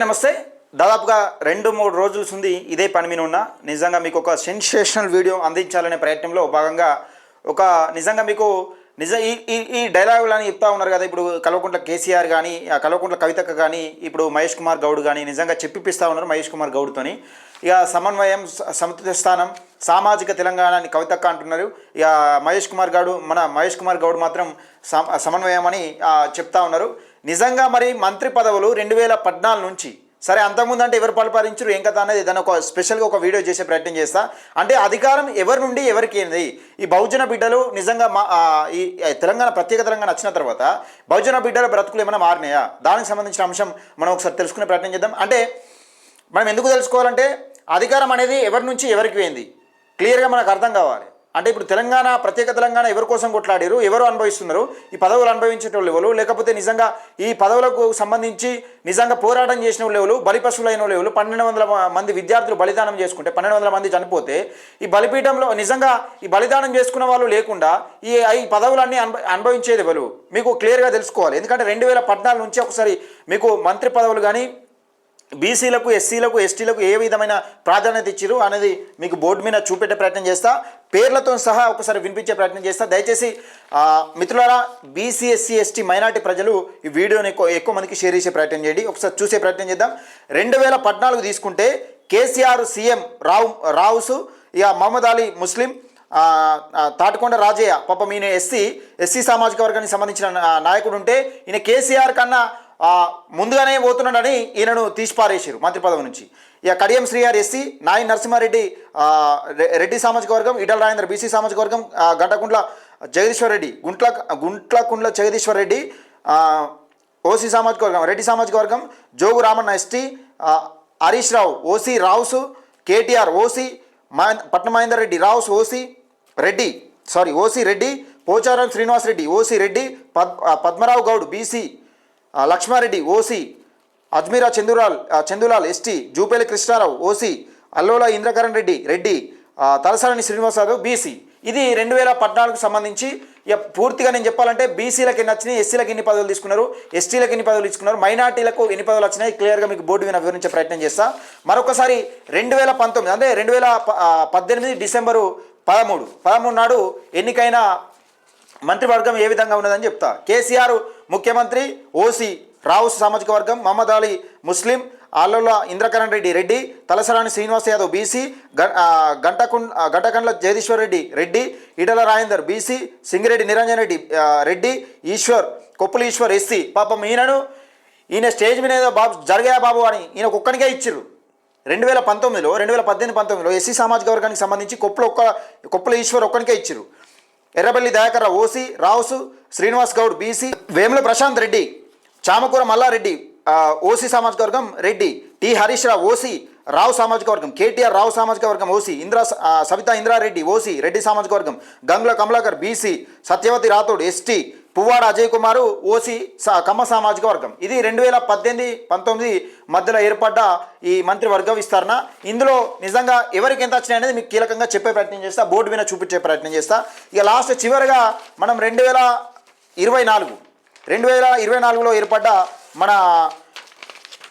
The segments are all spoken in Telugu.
నమస్తే. దాదాపుగా 2-3 రోజుల నుండి ఇదే పని మీద ఉన్నా. నిజంగా మీకు ఒక సెన్సేషనల్ వీడియో అందించాలనే ప్రయత్నంలో భాగంగా ఒక నిజంగా మీకు ఈ ఈ ఈ డైలాగులని చెప్తా ఉన్నారు కదా. ఇప్పుడు కల్వకుంట్ల కేసీఆర్ కానీ, కల్వకుంట్ల కవితక్క కానీ, ఇప్పుడు మహేష్ కుమార్ గౌడ్ కానీ నిజంగా చెప్పిపిస్తూ ఉన్నారు మహేష్ కుమార్ గౌడ్తోని. ఇక సమన్వయం, సమతుల్య స్థానం, సామాజిక తెలంగాణ అని కవితక్క అంటున్నారు. ఇక మహేష్ కుమార్ గౌడ్ మాత్రం సమన్వయం అని చెప్తా ఉన్నారు. నిజంగా మరి మంత్రి పదవులు 2014 నుంచి సరే, అంతకుముందు అంటే ఎవరు పరిపాలించరు ఏం కదా అనేది దాన్ని ఒక స్పెషల్గా ఒక వీడియో చేసే ప్రయత్నం చేస్తా. అంటే అధికారం ఎవరి నుండి ఎవరికి ఏంది, ఈ బహుజన బిడ్డలు నిజంగా ఈ తెలంగాణ ప్రత్యేక తెలంగాణ వచ్చిన తర్వాత బహుజన బిడ్డల బ్రతుకులు ఏమైనా మారినాయా, దానికి సంబంధించిన అంశం మనం ఒకసారి తెలుసుకునే ప్రయత్నం చేద్దాం. అంటే మనం ఎందుకు తెలుసుకోవాలంటే అధికారం అనేది ఎవరి నుంచి ఎవరికి పోయింది క్లియర్గా మనకు అర్థం కావాలి. అంటే ఇప్పుడు తెలంగాణ ప్రత్యేక తెలంగాణ ఎవరి కోసం కొట్లాడారు, ఎవరు అనుభవిస్తున్నారు, ఈ పదవులు అనుభవించేటోళ్ళు ఎవరు, లేకపోతే నిజంగా ఈ పదవులకు సంబంధించి నిజంగా పోరాటం చేసిన వాళ్ళు ఎవరు, బలిపశువులైన వాళ్ళు ఎవరు, 1200 మంది విద్యార్థులు బలిదానం చేసుకుంటే 1200 మంది చనిపోతే ఈ బలిపీఠంలో నిజంగా ఈ బలిదానం చేసుకున్న వాళ్ళు లేకుండా ఈ పదవులన్నీ అనుభవించేది ఎవరు మీకు క్లియర్గా తెలుసుకోవాలి. ఎందుకంటే 2014 నుంచి ఒకసారి మీకు మంత్రి పదవులు కానీ బీసీలకు, ఎస్సీలకు, ఎస్టీలకు ఏ విధమైన ప్రాధాన్యత ఇచ్చారు అనేది మీకు బోర్డు మీద చూపెట్టే ప్రయత్నం చేస్తా, పేర్లతో సహా ఒకసారి వినిపించే ప్రయత్నం చేస్తా. దయచేసి మిత్రులారా, బీసీ, ఎస్సీ, ఎస్టీ, మైనార్టీ ప్రజలు ఈ వీడియోని ఎక్కువ మందికి షేర్ చేసే ప్రయత్నం చేయండి. ఒకసారి చూసే ప్రయత్నం చేద్దాం. 2014 తీసుకుంటే కేసీఆర్ సీఎం రావుసు, ఇక మహమ్మద్ అలీ ముస్లిం, తాటికొండ రాజయ్య పాపం ఈయన ఎస్సీ సామాజిక వర్గానికి సంబంధించిన నాయకుడు ఉంటే ఈయన కేసీఆర్ కన్నా ముందుగానే పోతున్నాడని ఈయనను తీసిపారేసారు మంత్రి పదవి నుంచి. ఇక కడియం శ్రీఆర్ ఎస్సీ, నాయి నరసింహారెడ్డి రెడ్డి సామాజిక వర్గం, ఈటల రాజేందర్ బీసీ సామాజిక వర్గం, గంటకుంట్ల జగదీశ్వర్ రెడ్డి, గుంట్లకుంట్ల జగదీశ్వర్ రెడ్డి ఓసీ సామాజిక వర్గం, రెడ్డి సామాజిక వర్గం, జోగు రామన్న ఎస్టీ, హరీష్ రావు ఓసీ రావుసు, కేటీఆర్ ఓసీ, పట్నం మహేందర్ రెడ్డి రావుస్ OC Reddy, Pocharam Srinivas Reddy OC Reddy, Padmarao Goud BC, Laxmareddy OC, Ajmeera Chandulal ST, Jupalli Krishnarao OC, Allola Indrakaran Reddy, Talasani Srinivas Yadav BC. ఇది 2014కు సంబంధించి. పూర్తిగా నేను చెప్పాలంటే బీసీలకు ఎన్ని వచ్చినాయి, ఎస్సీలకు ఎన్ని పదవులు తీసుకున్నారు, ఎస్టీలకు ఎన్ని పదవులు తీసుకున్నారు, మైనార్టీలకు ఎన్ని పదవులు వచ్చినాయి క్లియర్గా మీకు బోర్డు మీద వివరించే ప్రయత్నం చేస్తా. మరొకసారి 2019 అంటే 2018 డిసెంబరు 13 నాడు ఎన్నికైన మంత్రివర్గం ఏ విధంగా ఉన్నదని చెప్తా. కేసీఆర్ ముఖ్యమంత్రి, ఓసీ రావుస్ సామాజిక వర్గం, మహమ్మద్ అలీ ముస్లిం, Allola Indrakaran Reddy, Talasani Srinivas Yadav BC, Gantakandla Jagadishwar Reddy, Etela Rajender BC, Singireddy Niranjan Reddy, Koppula Eshwar SC. పాపం ఈయన స్టేజ్ మీద బాబు జరగా బాబు అని ఈయన ఒక్కనికే ఇచ్చిర్రు. 2018-19 ఎస్సీ సామాజిక వర్గానికి సంబంధించి కొప్పుల ఈశ్వర్ ఒక్కనికే ఇచ్చిర్రు. ఎర్రబెల్లి దయాకర్ ఓసీ రావుసు, శ్రీనివాస్ గౌడ్ బీసీ, వేముల ప్రశాంత్ రెడ్డి, చామకూర మల్లారెడ్డి ఓసీ సామాజిక వర్గం రెడ్డి, టి హరీష్ రావు ఓసీ రావు సామాజిక వర్గం, కేటీఆర్ రావు సామాజిక వర్గం ఓసీ, సవితా ఇంద్రారెడ్డి ఓసీ రెడ్డి సామాజిక వర్గం, Gangula Kamalakar BC, Satyavathi Rathod ST, Puvvada Ajay Kumar OC Kamma సామాజిక వర్గం. ఇది 2018-19 మధ్యలో ఏర్పడ్డ ఈ మంత్రివర్గ విస్తరణ. ఇందులో నిజంగా ఎవరికి ఎంత వచ్చినాయి అనేది మీకు కీలకంగా చెప్పే ప్రయత్నం చేస్తా, బోర్డు మీద చూపించే ప్రయత్నం చేస్తా. ఇక లాస్ట్ చివరిగా మనం 2024లో ఏర్పడ్డ మన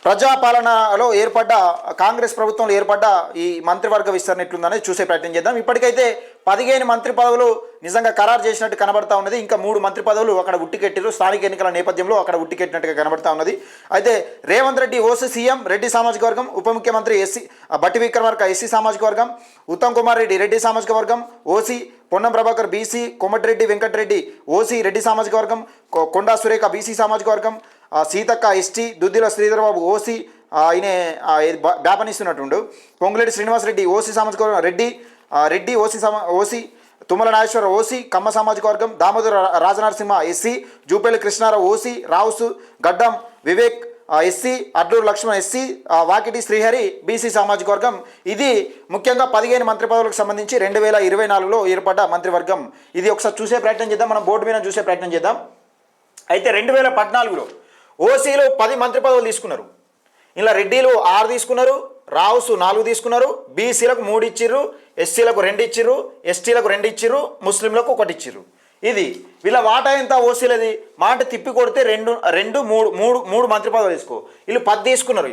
ప్రజాపాలనలో ఏర్పడ్డ కాంగ్రెస్ ప్రభుత్వంలో ఏర్పడ్డ ఈ మంత్రివర్గ విస్తరణ ఎట్లుందనేది చూసే ప్రయత్నం చేద్దాం. ఇప్పటికైతే 15 మంత్రి పదవులు నిజంగా ఖరారు చేసినట్టు కనబడతా ఉన్నది. ఇంకా 3 మంత్రి పదవులు అక్కడ ఉట్టికెట్టారు. స్థానిక ఎన్నికల నేపథ్యంలో అక్కడ ఉట్టికెట్టినట్టుగా కనబడతా ఉన్నది. అయితే రేవంత్ రెడ్డి ఓసీ సీఎం రెడ్డి సామాజిక వర్గం, ఉప ముఖ్యమంత్రి బట్టి విక్రమార్క ఎస్సీ సామాజిక వర్గం, ఉత్తమ్ కుమార్ రెడ్డి సామాజిక వర్గం OC, Ponnam Prabhakar BC, Komatireddy Venkatreddy OC Reddy సామాజిక వర్గం, కొండా సురేఖ బీసీ సామాజిక వర్గం, సీతక్క ఎస్టీ, దుద్దిల శ్రీధరబాబు ఓసీ ఈయన వ్యాపనిస్తున్నట్టుండు, పొంగులేటి శ్రీనివాసరెడ్డి ఓసీ సామాజిక వర్గం రెడ్డి ఓసీ, తుమ్మల నాగేశ్వర ఓసీ కమ్మ సామాజిక వర్గం, దామోదర రాజనరసింహ ఎస్సీ, జూపేలి కృష్ణారావు ఓసీ రావుసు, Gaddam Vivek SC, Adluri Laxman SC, Vakiti Srihari BC సామాజిక వర్గం. ఇది ముఖ్యంగా 15 మంత్రి పదవులకు సంబంధించి 2024లో ఏర్పడ్డ మంత్రివర్గం. ఇది ఒకసారి చూసే ప్రయత్నం చేద్దాం, మనం బోర్డు మీద చూసే ప్రయత్నం చేద్దాం. అయితే 2014లో ఓసీలో 10 మంత్రి పదవులు తీసుకున్నారు. ఇలా రెడ్డిలు 6 తీసుకున్నారు, రావుసు 4 తీసుకున్నారు, బీసీలకు 3 ఇచ్చిర్రు, ఎస్సీలకు 2 ఇచ్చిర్రు, ఎస్టీలకు 2 ఇచ్చిర్రు, ముస్లింలకు 1 ఇచ్చిర్రు. ఇది వీళ్ళ వాటా ఎంత ఓసీలది మాట తిప్పి కొడితే 2 3 3 మంత్రి పదవులు తీసుకో. వీళ్ళు 10 తీసుకున్నారు.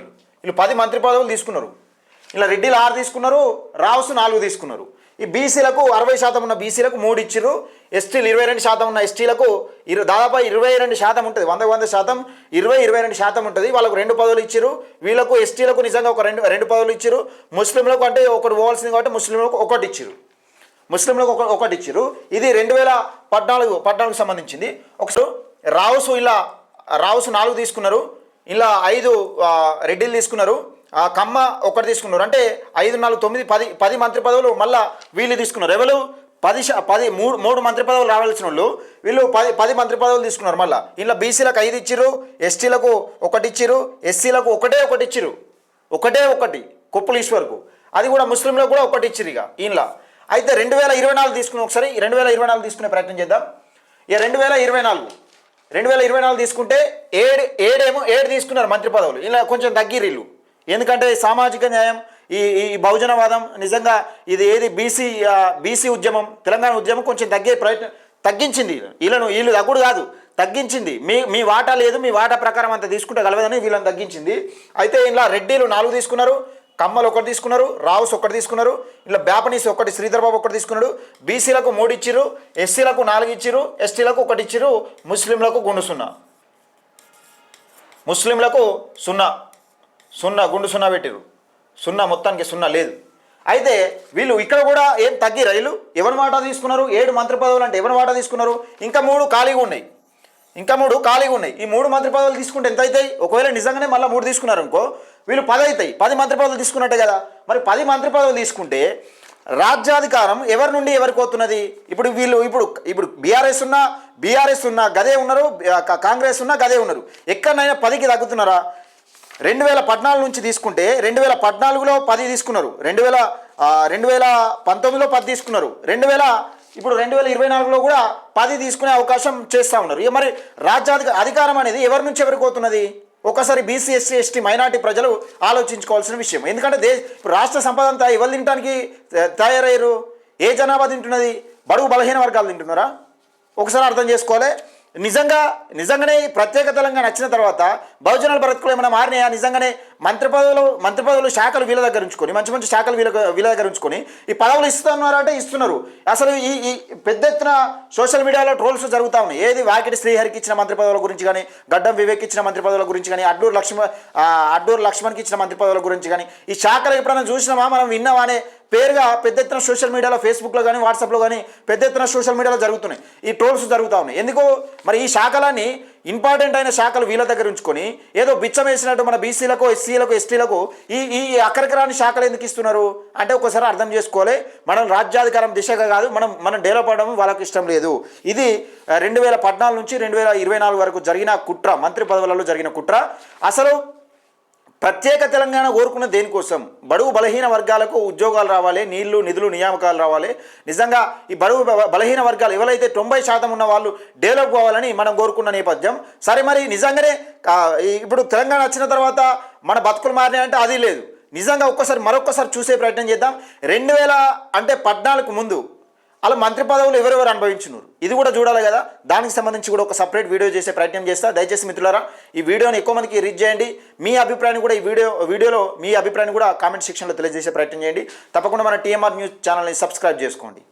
వీళ్ళు 10 మంత్రి పదవులు తీసుకున్నారు. ఇలా రెడ్డిలు 6 తీసుకున్నారు, రావుసు 4 తీసుకున్నారు. ఈ బీసీలకు 60% ఉన్న బీసీలకు 3 ఇచ్చిర్రు, ఎస్టీలు 22% ఉన్న ఎస్టీలకు దాదాపు 22% ఉంటుంది, 100% 22% ఉంటుంది. వాళ్ళకు 2 పదవులు ఇచ్చిర్రు. వీళ్ళకు ఎస్టీలకు నిజంగా ఒక రెండు పదవులు ఇచ్చిర్రు. ముస్లింలకు అంటే ఒకటి పోవాల్సింది కాబట్టి ముస్లింలకు ఒకటి ఇచ్చిర్రు. ఒకటి ఇచ్చిర్రు. ఇది 2014 సంబంధించింది. ఒకసారి రావుసు 4 తీసుకున్నారు, ఇలా 5 రెడ్డిలు తీసుకున్నారు, కమ్మ ఒకటి తీసుకున్నారు. అంటే 5, 4, 9, 10 మంత్రి పదవులు మళ్ళీ వీళ్ళు తీసుకున్నారు. ఎవరు 3 మంత్రి పదవులు రావాల్సిన వాళ్ళు వీళ్ళు 10 మంత్రి పదవులు తీసుకున్నారు. మళ్ళీ ఇలా బీసీలకు 5 ఇచ్చిర్రు, ఎస్టీలకు 1 ఇచ్చిర్రు, ఎస్సీలకు ఒకటి ఇచ్చిర్రు, ఒకటి కొప్పులు ఈశ్వర్కు. అది కూడా ముస్లింలకు కూడా 1 ఇచ్చిర్రు. ఇక ఇలా అయితే 2024 తీసుకుని ఒకసారి 2024 తీసుకునే ప్రయత్నం చేద్దాం. ఇక 2024 తీసుకుంటే 7 తీసుకున్నారు మంత్రి పదవులు. ఇలా కొంచెం తగ్గిర్రు వీళ్ళు. ఎందుకంటే సామాజిక న్యాయం, ఈ బహుజనవాదం, నిజంగా ఇది ఏది బీసీ ఉద్యమం, తెలంగాణ ఉద్యమం కొంచెం తగ్గించింది వీళ్ళు తగ్గుడు కాదు, తగ్గించింది. మీ వాటా లేదు, మీ వాటా ప్రకారం అంత తీసుకుంటే కలవదని వీళ్ళని తగ్గించింది. అయితే ఇలా రెడ్డిలు 4 తీసుకున్నారు, కమ్మలు 1 తీసుకున్నారు, రావుస్ 1 తీసుకున్నారు, ఇలా బ్యాపనీస్ 1, శ్రీధర్ బాబు 1 తీసుకున్నాడు. బీసీలకు 3 ఇచ్చిర్రు, ఎస్సీలకు 4 ఇచ్చిర్రు, ఎస్టీలకు 1 ఇచ్చిర్రు, ముస్లింలకు గుండు 0, ముస్లింలకు 0 గుండు 0 పెట్టిరు. 0 మొత్తానికి 0 లేదు. అయితే వీళ్ళు ఇక్కడ కూడా ఏం తగ్గిరా? వీళ్ళు ఎవరి వాటా తీసుకున్నారు? 7 మంత్రి పదవులు అంటే ఎవరి వాటా తీసుకున్నారు? ఇంకా 3 ఖాళీగా ఉన్నాయి. ఈ 3 మంత్రి పదవులు తీసుకుంటే ఎంత అవుతాయి? ఒకవేళ నిజంగానే మళ్ళీ 3 తీసుకున్నారు అనుకో, వీళ్ళు 10 అవుతాయి. 10 మంత్రి పదవులు తీసుకున్నట్టే కదా. మరి 10 మంత్రి పదవులు తీసుకుంటే రాజ్యాధికారం ఎవరి నుండి ఎవరికి పోతున్నది? ఇప్పుడు బీఆర్ఎస్ ఉన్నా గదే ఉన్నారు, కాంగ్రెస్ ఉన్నా గదే ఉన్నారు. ఎక్కడైనా 10కి తగ్గుతున్నారా? 2014 నుంచి తీసుకుంటే 2014లో 10 తీసుకున్నారు, 2019లో 10 తీసుకున్నారు, ఇప్పుడు 2024లో కూడా 10 తీసుకునే అవకాశం చేస్తూ ఉన్నారు. ఇక మరి అధికారం అనేది ఎవరి నుంచి ఎవరికి పోతున్నది? ఒకసారి బీసీ, ఎస్సీ, ఎస్టీ, మైనార్టీ ప్రజలు ఆలోచించుకోవాల్సిన విషయం. ఎందుకంటే రాష్ట్ర సంపద అంతా ఎవరు తినడానికి తయారయ్యారు? ఏ జనాభా తింటున్నది? బడుగు బలహీన వర్గాలు తింటున్నారా? ఒకసారి అర్థం చేసుకోవాలి. నిజంగానే ప్రత్యేక తెలంగాణ వచ్చిన తర్వాత బహుజనాల బ్రతుకులు ఏమైనా మారినాయా? నిజంగానే మంత్రి పదవులు శాఖలు వీళ్ళ దగ్గర ఉంచుకొని, మంచి శాఖలు వీళ్ళ దగ్గర ఉంచుకొని ఈ పదవులు ఇస్తున్నారంటే ఇస్తున్నారు. అసలు ఈ పెద్ద ఎత్తున సోషల్ మీడియాలో ట్రోల్స్ జరుగుతూ ఉన్నాయి. ఏది వాకిటి శ్రీహరికి ఇచ్చిన మంత్రి పదవుల గురించి కానీ, గడ్డం వివేక్ ఇచ్చిన మంత్రి పదవుల గురించి కానీ, అడ్డూరు లక్ష్మణ్కి ఇచ్చిన మంత్రి పదవుల గురించి కానీ, ఈ శాఖలు ఎప్పుడైనా చూసినామా, మనం విన్నామా అనే పేరుగా పెద్ద ఎత్తున సోషల్ మీడియాలో, ఫేస్బుక్లో కానీ, వాట్సాప్లో కానీ పెద్ద ఎత్తున సోషల్ మీడియాలో జరుగుతున్నాయి. ఈ ట్రోల్స్ జరుగుతూ ఉన్నాయి. ఎందుకు మరి ఈ శాఖలన్నీ ఇంపార్టెంట్ అయిన శాఖలు వీళ్ళ దగ్గర ఉంచుకొని ఏదో బిచ్చం వేసినట్టు మన బీసీలకు, ఎస్సీలకు, ఎస్టీలకు ఈ అక్కడికి రాని శాఖలు ఎందుకు ఇస్తున్నారు అంటే ఒకసారి అర్థం చేసుకోవాలి. మనం రాజ్యాధికారం దిశగా కాదు, మనం డెవలప్ అవడం వాళ్ళకి ఇష్టం లేదు. ఇది 2014 నుంచి 2024 వరకు జరిగిన కుట్ర, మంత్రి పదవులలో జరిగిన కుట్ర. అసలు ప్రత్యేక తెలంగాణ కోరుకున్న దేనికోసం? బడుగు బలహీన వర్గాలకు ఉద్యోగాలు రావాలి, నీళ్లు, నిధులు, నియామకాలు రావాలి. నిజంగా ఈ బడుగు బలహీన వర్గాలు ఎవరైతే 90% ఉన్న వాళ్ళు డెవలప్ కావాలని మనం కోరుకున్న నేపథ్యం. సరే, మరి నిజంగానే ఇప్పుడు తెలంగాణ వచ్చిన తర్వాత మన బతుకులు మారినాయంటే అది లేదు. నిజంగా మరొక్కసారి చూసే ప్రయత్నం చేద్దాం. 2014 ముందు అలా మంత్రి పదవులు ఎవరెవరు అనుభవించున్నారు ఇది కూడా చూడాలి కదా. దానికి సంబంధించి కూడా ఒక సపరేట్ వీడియో చేసే ప్రయత్నం చేస్తా. దయచేసి మిత్రులారా ఈ వీడియోని ఎక్కువ మందికి రీచ్ చేయండి. మీ అభిప్రాయాన్ని కూడా ఈ వీడియోలో మీ అభిప్రాయాన్ని కూడా కామెంట్ సెక్షన్లో తెలియజేసే ప్రయత్నం చేయండి. తప్పకుండా మన టీఎంఆర్ న్యూస్ ఛానల్ని సబ్స్క్రైబ్ చేసుకోండి.